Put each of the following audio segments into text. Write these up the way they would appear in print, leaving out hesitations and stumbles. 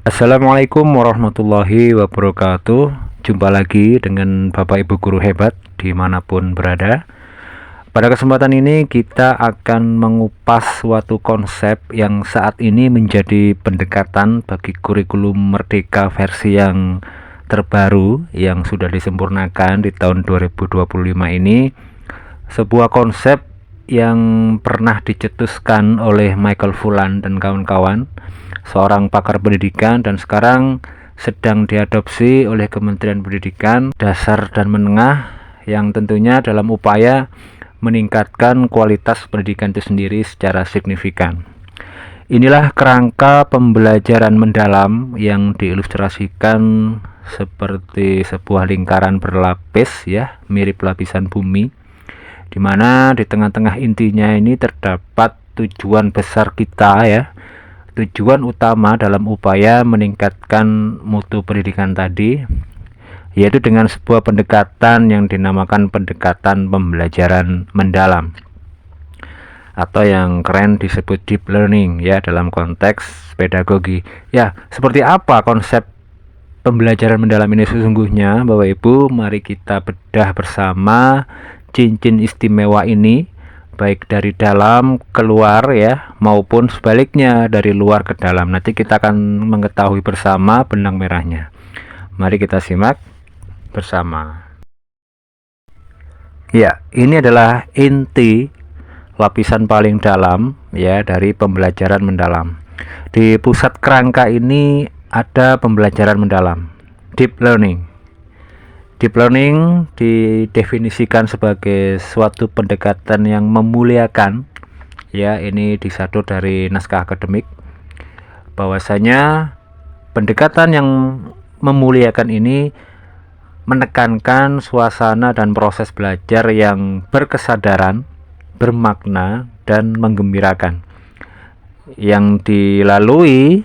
Assalamualaikum warahmatullahi wabarakatuh. Jumpa lagi dengan Bapak Ibu Guru hebat dimanapun berada. Pada kesempatan ini kita akan mengupas suatu konsep yang saat ini menjadi pendekatan bagi kurikulum Merdeka versi yang terbaru yang sudah disempurnakan di tahun 2025 ini. Sebuah konsep yang pernah dicetuskan oleh Michael Fullan dan kawan-kawan, seorang pakar pendidikan, dan sekarang sedang diadopsi oleh Kementerian Pendidikan Dasar dan Menengah, yang tentunya dalam upaya meningkatkan kualitas pendidikan itu sendiri secara signifikan. Inilah kerangka pembelajaran mendalam yang diilustrasikan seperti sebuah lingkaran berlapis, ya, mirip lapisan bumi, di mana di tengah-tengah intinya ini terdapat tujuan besar kita, ya, tujuan utama dalam upaya meningkatkan mutu pendidikan tadi, yaitu dengan sebuah pendekatan yang dinamakan pendekatan pembelajaran mendalam, atau yang keren disebut deep learning, ya, dalam konteks pedagogi. Ya, seperti apa konsep pembelajaran mendalam ini sesungguhnya, Bapak Ibu? Mari kita bedah bersama cincin istimewa ini, baik dari dalam keluar, ya, maupun sebaliknya dari luar ke dalam. Nanti kita akan mengetahui bersama benang merahnya. Mari kita simak bersama. Ya, ini adalah inti lapisan paling dalam, ya, dari pembelajaran mendalam. Di pusat kerangka ini ada pembelajaran mendalam, deep learning. Deep learning didefinisikan sebagai suatu pendekatan yang memuliakan, ya, ini disadur dari naskah akademik, bahwasanya pendekatan yang memuliakan ini menekankan suasana dan proses belajar yang berkesadaran, bermakna, dan menggembirakan, yang dilalui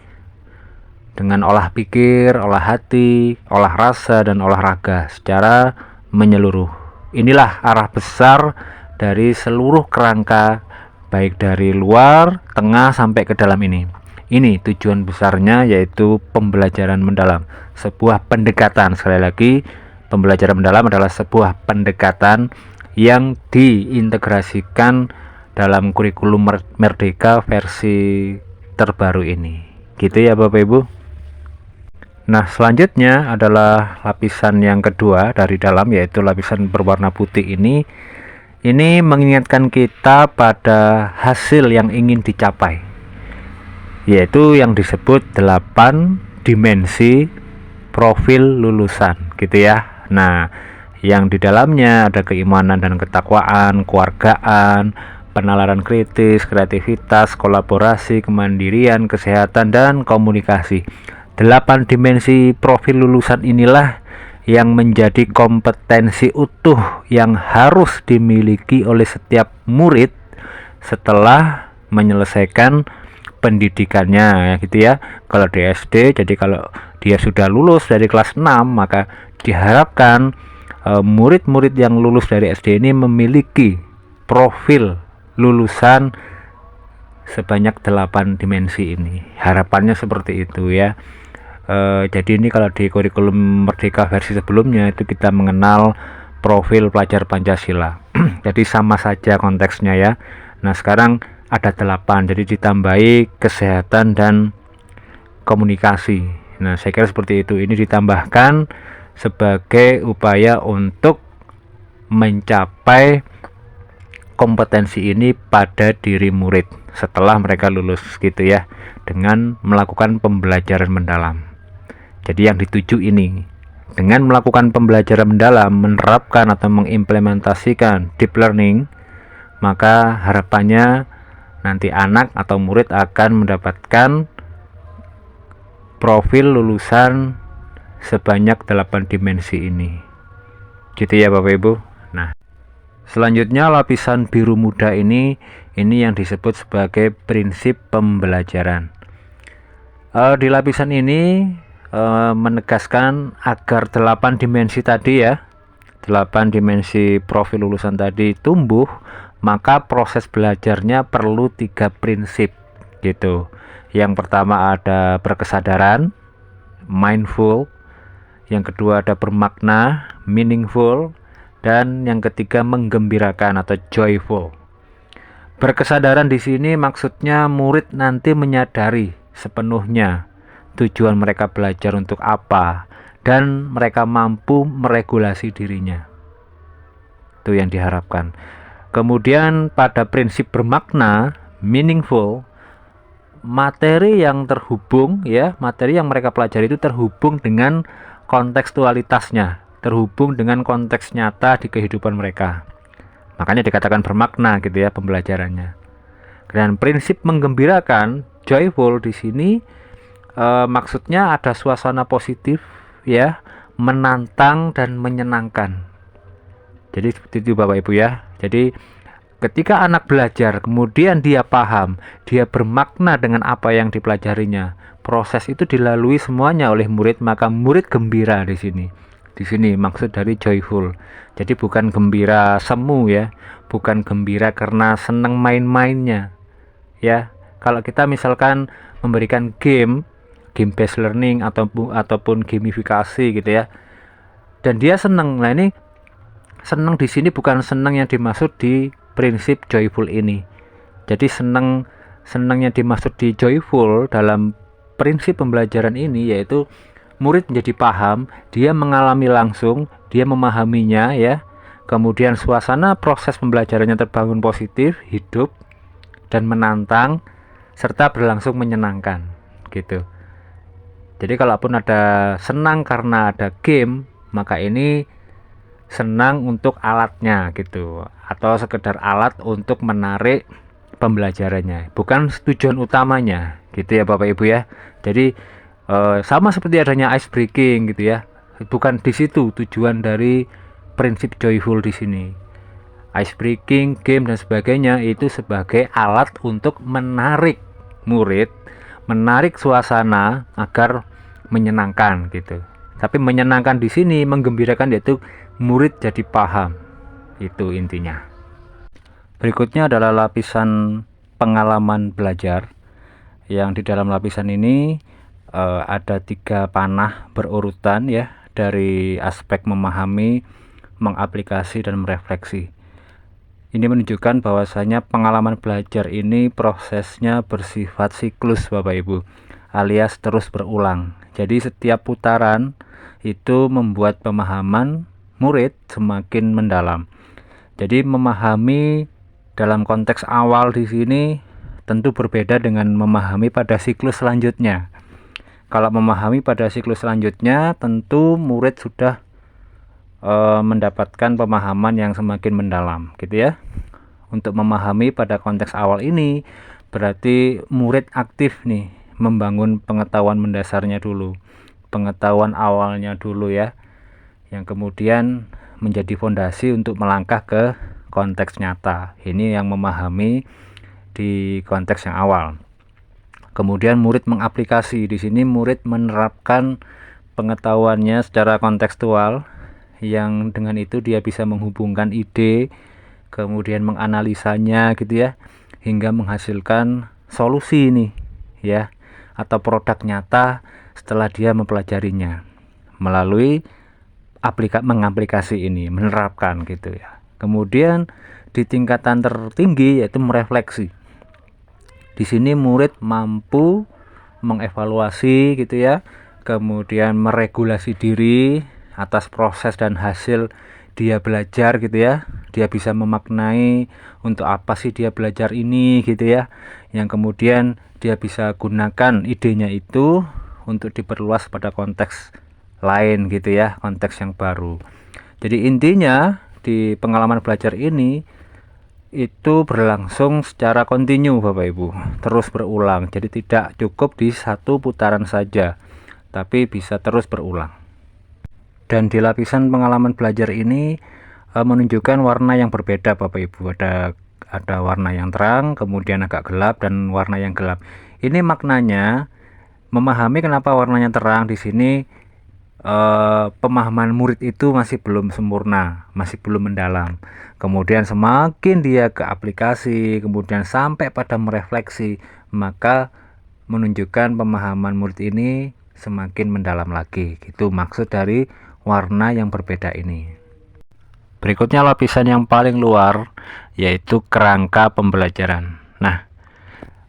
dengan olah pikir, olah hati, olah rasa, dan olahraga secara menyeluruh. Inilah arah besar dari seluruh kerangka, baik dari luar, tengah, sampai ke dalam ini. Ini tujuan besarnya, yaitu pembelajaran mendalam. Sebuah pendekatan, sekali lagi, pembelajaran mendalam adalah sebuah pendekatan yang diintegrasikan dalam kurikulum Merdeka versi terbaru ini. Gitu ya Bapak Ibu. Nah, selanjutnya adalah lapisan yang kedua dari dalam, yaitu lapisan berwarna putih ini. Ini mengingatkan kita pada hasil yang ingin dicapai, yaitu yang disebut 8 dimensi profil lulusan, gitu ya. Nah, yang di dalamnya ada keimanan dan ketakwaan, kewargaan, penalaran kritis, kreativitas, kolaborasi, kemandirian, kesehatan, dan komunikasi. 8 dimensi profil lulusan inilah yang menjadi kompetensi utuh yang harus dimiliki oleh setiap murid setelah menyelesaikan pendidikannya, ya, gitu ya. Kalau di SD, jadi kalau dia sudah lulus dari kelas 6, maka diharapkan murid-murid yang lulus dari SD ini memiliki profil lulusan sebanyak 8 dimensi ini. Harapannya seperti itu, ya. Jadi ini kalau di kurikulum Merdeka versi sebelumnya itu kita mengenal profil pelajar Pancasila. Jadi sama saja konteksnya, ya. Nah, sekarang ada 8, jadi ditambahi kesehatan dan komunikasi. Nah, saya kira seperti itu. Ini ditambahkan sebagai upaya untuk mencapai kompetensi ini pada diri murid setelah mereka lulus, gitu ya, dengan melakukan pembelajaran mendalam. Jadi yang dituju ini, dengan melakukan pembelajaran mendalam, menerapkan atau mengimplementasikan deep learning, maka harapannya nanti anak atau murid akan mendapatkan profil lulusan sebanyak 8 dimensi ini. Gitu ya Bapak Ibu. Nah, selanjutnya lapisan biru muda ini yang disebut sebagai prinsip pembelajaran. Di lapisan ini menegaskan agar 8 dimensi tadi, ya, 8 dimensi profil lulusan tadi tumbuh, maka proses belajarnya perlu 3 prinsip, gitu. Yang pertama ada berkesadaran, mindful, yang kedua ada bermakna, meaningful, dan yang ketiga menggembirakan atau joyful. Berkesadaran di sini maksudnya murid nanti menyadari sepenuhnya tujuan mereka belajar untuk apa dan mereka mampu meregulasi dirinya. Itu yang diharapkan. Kemudian pada prinsip bermakna, meaningful, materi yang terhubung ya, materi yang mereka pelajari itu terhubung dengan kontekstualitasnya, terhubung dengan konteks nyata di kehidupan mereka. Makanya dikatakan bermakna gitu ya pembelajarannya. Dan prinsip menggembirakan, joyful di sini maksudnya ada suasana positif ya, menantang dan menyenangkan. Jadi seperti itu Bapak Ibu ya. Jadi ketika anak belajar kemudian dia paham, dia bermakna dengan apa yang dipelajarinya, proses itu dilalui semuanya oleh murid, maka murid gembira di sini. Di sini maksud dari joyful. Jadi bukan gembira semu ya, bukan gembira karena senang main-mainnya. Ya, kalau kita misalkan memberikan game based learning ataupun gamifikasi gitu ya, dan dia senang. Nah ini senang di sini bukan senang yang dimaksud di prinsip joyful ini. Jadi senang yang dimaksud di joyful dalam prinsip pembelajaran ini yaitu murid menjadi paham, dia mengalami langsung, dia memahaminya ya. Kemudian suasana proses pembelajarannya terbangun positif, hidup dan menantang serta berlangsung menyenangkan gitu. Jadi kalaupun ada senang karena ada game, maka ini senang untuk alatnya gitu, atau sekedar alat untuk menarik pembelajarannya, bukan tujuan utamanya gitu ya Bapak Ibu ya. Jadi sama seperti adanya ice breaking gitu ya, bukan di situ tujuan dari prinsip joyful di sini. Ice breaking, game dan sebagainya itu sebagai alat untuk menarik murid, menarik suasana agar menyenangkan gitu. Tapi menyenangkan di sini, menggembirakan yaitu murid jadi paham. Itu intinya. Berikutnya adalah lapisan pengalaman belajar. Yang di dalam lapisan ini ada 3 panah berurutan ya, dari aspek memahami, mengaplikasi dan merefleksi. Ini menunjukkan bahwasanya pengalaman belajar ini prosesnya bersifat siklus Bapak Ibu, alias terus berulang. Jadi setiap putaran itu membuat pemahaman murid semakin mendalam. Jadi memahami dalam konteks awal di sini tentu berbeda dengan memahami pada siklus selanjutnya. Kalau memahami pada siklus selanjutnya, tentu murid sudah mendapatkan pemahaman yang semakin mendalam gitu ya. Untuk memahami pada konteks awal ini berarti murid aktif nih membangun pengetahuan mendasarnya dulu, pengetahuan awalnya dulu ya, yang kemudian menjadi fondasi untuk melangkah ke konteks nyata. Ini yang memahami di konteks yang awal. Kemudian murid mengaplikasi, di sini murid menerapkan pengetahuannya secara kontekstual, yang dengan itu dia bisa menghubungkan ide, kemudian menganalisanya gitu ya, hingga menghasilkan solusi nih ya, atau produk nyata setelah dia mempelajarinya melalui mengaplikasi ini, menerapkan gitu ya. Kemudian di tingkatan tertinggi yaitu merefleksi. Di sini murid mampu mengevaluasi gitu ya, kemudian meregulasi diri atas proses dan hasil dia belajar gitu ya. Dia bisa memaknai untuk apa sih dia belajar ini gitu ya, yang kemudian dia bisa gunakan idenya itu untuk diperluas pada konteks lain gitu ya, konteks yang baru. Jadi intinya di pengalaman belajar ini itu berlangsung secara kontinu Bapak Ibu, terus berulang. Jadi tidak cukup di satu putaran saja, tapi bisa terus berulang. Dan di lapisan pengalaman belajar ini menunjukkan warna yang berbeda Bapak Ibu. Ada warna yang terang, kemudian agak gelap, dan warna yang gelap. Ini maknanya memahami kenapa warnanya terang di sini. Pemahaman murid itu masih belum sempurna, masih belum mendalam. Kemudian semakin dia ke aplikasi, kemudian sampai pada merefleksi, maka menunjukkan pemahaman murid ini semakin mendalam lagi. Gitu maksud dari warna yang berbeda ini. Berikutnya lapisan yang paling luar yaitu kerangka pembelajaran. Nah,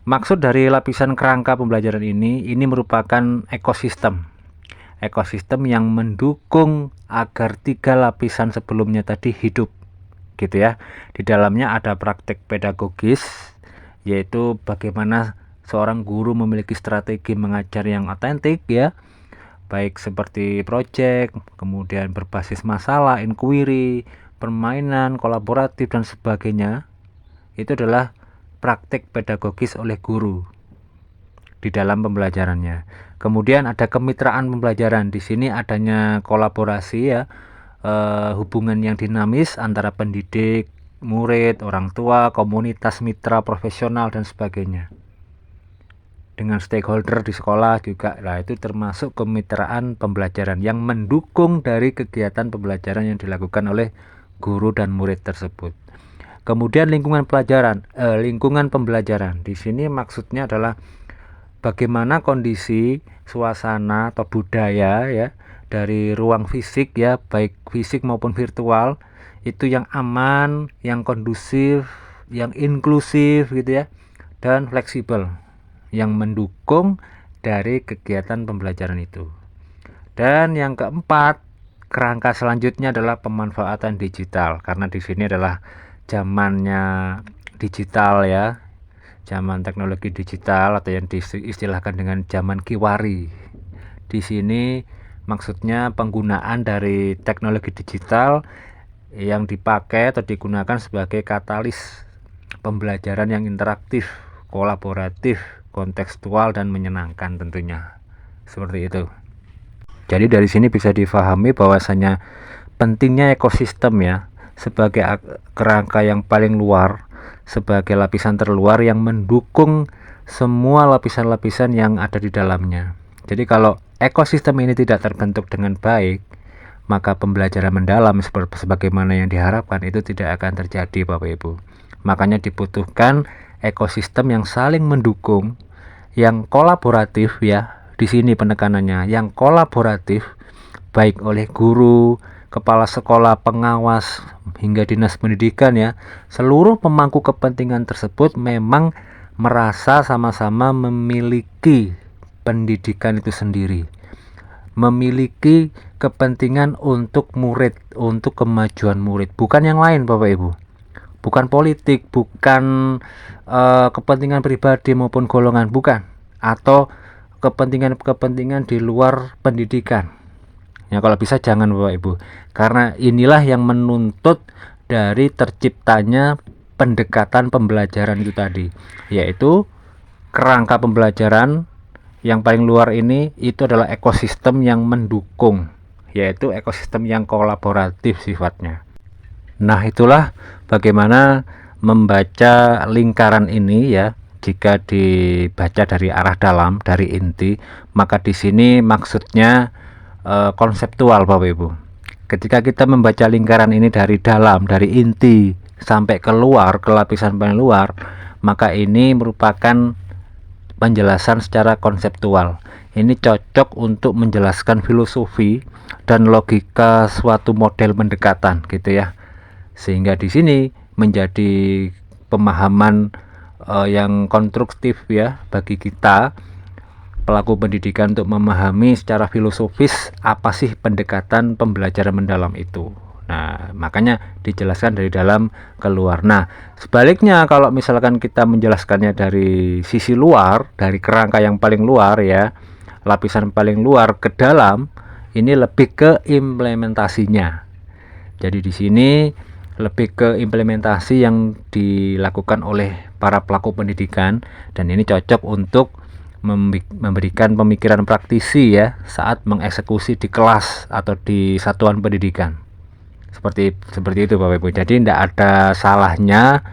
maksud dari lapisan kerangka pembelajaran ini merupakan ekosistem. Ekosistem yang mendukung agar 3 lapisan sebelumnya tadi hidup. Gitu ya. Di dalamnya ada praktek pedagogis, yaitu bagaimana seorang guru memiliki strategi mengajar yang otentik ya, baik seperti project, kemudian berbasis masalah, inquiry, permainan, kolaboratif dan sebagainya. Itu adalah praktek pedagogis oleh guru di dalam pembelajarannya. Kemudian ada kemitraan pembelajaran. Di sini adanya kolaborasi ya, hubungan yang dinamis antara pendidik, murid, orang tua, komunitas, mitra, profesional dan sebagainya. Dengan stakeholder di sekolah juga. Nah, itu termasuk kemitraan pembelajaran yang mendukung dari kegiatan pembelajaran yang dilakukan oleh guru dan murid tersebut. Kemudian lingkungan pembelajaran. Di sini maksudnya adalah bagaimana kondisi, suasana atau budaya ya dari ruang fisik ya, baik fisik maupun virtual, itu yang aman, yang kondusif, yang inklusif gitu ya, dan fleksibel, yang mendukung dari kegiatan pembelajaran itu. Dan yang keempat, kerangka selanjutnya adalah pemanfaatan digital, karena di sini adalah zamannya digital ya, zaman teknologi digital atau yang diistilahkan dengan zaman kiwari. Di sini maksudnya penggunaan dari teknologi digital yang dipakai atau digunakan sebagai katalis pembelajaran yang interaktif, kolaboratif, kontekstual dan menyenangkan tentunya. Seperti itu. Jadi dari sini bisa difahami bahwasanya pentingnya ekosistem ya, sebagai kerangka yang paling luar, sebagai lapisan terluar yang mendukung semua lapisan-lapisan yang ada di dalamnya. Jadi kalau ekosistem ini tidak terbentuk dengan baik, maka pembelajaran mendalam sebagaimana yang diharapkan itu tidak akan terjadi, Bapak Ibu. Makanya dibutuhkan ekosistem yang saling mendukung, yang kolaboratif ya. Di sini penekanannya yang kolaboratif, baik oleh guru, kepala sekolah, pengawas, hingga dinas pendidikan ya. Seluruh pemangku kepentingan tersebut memang merasa sama-sama memiliki pendidikan itu sendiri, memiliki kepentingan untuk murid, untuk kemajuan murid, bukan yang lain Bapak Ibu, bukan politik, bukan kepentingan pribadi maupun golongan, bukan, atau kepentingan-kepentingan di luar pendidikan. Ya kalau bisa jangan Bapak Ibu, karena inilah yang menuntut dari terciptanya pendekatan pembelajaran itu tadi, yaitu kerangka pembelajaran yang paling luar ini itu adalah ekosistem yang mendukung, yaitu ekosistem yang kolaboratif sifatnya. Nah, itulah bagaimana membaca lingkaran ini ya. Jika dibaca dari arah dalam, dari inti, maka di sini maksudnya konseptual Bapak Ibu. Ketika kita membaca lingkaran ini dari dalam, dari inti sampai keluar ke lapisan paling luar, maka ini merupakan penjelasan secara konseptual. Ini cocok untuk menjelaskan filosofi dan logika suatu model pendekatan gitu ya. Sehingga di sini menjadi pemahaman yang konstruktif ya bagi kita pelaku pendidikan untuk memahami secara filosofis apa sih pendekatan pembelajaran mendalam itu. Nah, makanya dijelaskan dari dalam keluar. Nah, sebaliknya kalau misalkan kita menjelaskannya dari sisi luar, dari kerangka yang paling luar ya, lapisan paling luar ke dalam, ini lebih ke implementasinya. Jadi di sini lebih ke implementasi yang dilakukan oleh para pelaku pendidikan, dan ini cocok untuk memberikan pemikiran praktisi ya saat mengeksekusi di kelas atau di satuan pendidikan. Seperti itu Bapak Ibu. Jadi tidak ada salahnya,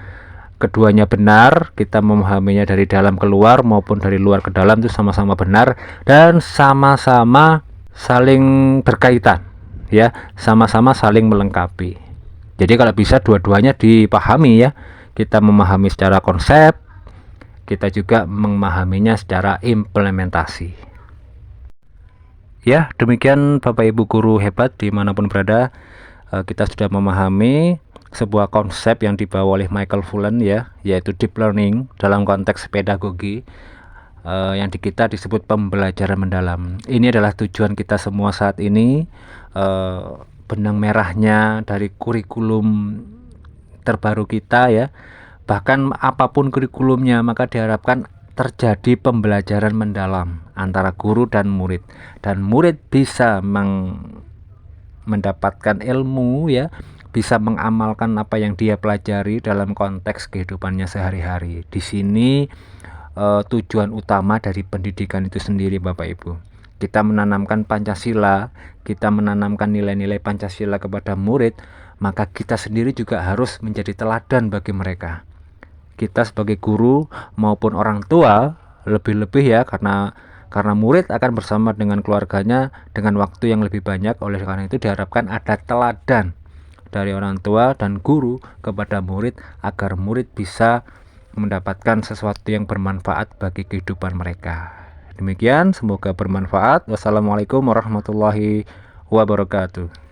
keduanya benar, kita memahaminya dari dalam keluar maupun dari luar ke dalam itu sama-sama benar dan sama-sama saling berkaitan ya, sama-sama saling melengkapi. Jadi kalau bisa dua-duanya dipahami ya. Kita memahami secara konsep, kita juga memahaminya secara implementasi. Ya, demikian Bapak Ibu guru hebat dimanapun berada. Kita sudah memahami sebuah konsep yang dibawa oleh Michael Fullen ya, yaitu deep learning dalam konteks pedagogi, yang di kita disebut pembelajaran mendalam. Ini adalah tujuan kita semua saat ini. Benang merahnya dari kurikulum terbaru kita ya, bahkan apapun kurikulumnya, maka diharapkan terjadi pembelajaran mendalam antara guru dan murid bisa mendapatkan ilmu ya, bisa mengamalkan apa yang dia pelajari dalam konteks kehidupannya sehari-hari. Di sini tujuan utama dari pendidikan itu sendiri Bapak Ibu. Kita menanamkan Pancasila, kita menanamkan nilai-nilai Pancasila kepada murid, maka kita sendiri juga harus menjadi teladan bagi mereka. Kita sebagai guru maupun orang tua lebih-lebih ya, karena murid akan bersama dengan keluarganya dengan waktu yang lebih banyak. Oleh karena itu diharapkan ada teladan dari orang tua dan guru kepada murid agar murid bisa mendapatkan sesuatu yang bermanfaat bagi kehidupan mereka. Demikian, semoga bermanfaat. Wassalamualaikum warahmatullahi wabarakatuh.